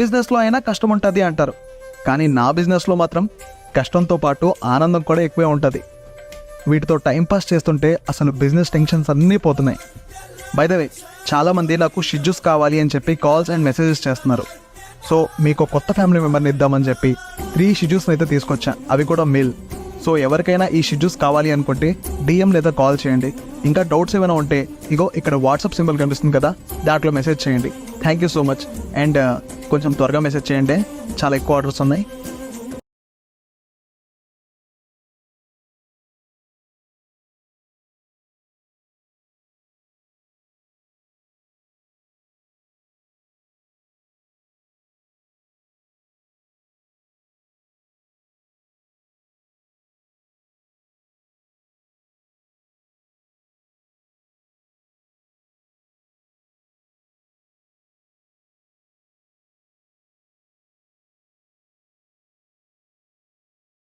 బిజినెస్లో అయినా కష్టం ఉంటుంది అంటారు, కానీ నా బిజినెస్లో మాత్రం కష్టంతో పాటు ఆనందం కూడా ఎక్కువే ఉంటుంది. వీటితో టైంపాస్ చేస్తుంటే అసలు బిజినెస్ టెన్షన్స్ అన్నీ పోతున్నాయి. బై ద వే, చాలామంది నాకు షిడ్యూస్ కావాలి అని చెప్పి కాల్స్ అండ్ మెసేజెస్ చేస్తున్నారు. సో మీకు కొత్త ఫ్యామిలీ మెంబర్ని ఇద్దామని చెప్పి 3 షిడ్యూస్ని అయితే తీసుకొచ్చా, అవి కూడా మెయిల్. సో ఎవరికైనా ఈ షిడ్యూస్ కావాలి అనుకుంటే DM లేదా కాల్ చేయండి. ఇంకా డౌట్స్ ఏమైనా ఉంటే ఇగో ఇక్కడ వాట్సాప్ సింబల్ కనిపిస్తుంది కదా, దాంట్లో మెసేజ్ చేయండి. Thank you so much. And కొంచెం త్వరగా మెసేజ్ చేయండి, చాలా ఎక్కువ ఆర్డర్స్ ఉన్నాయి.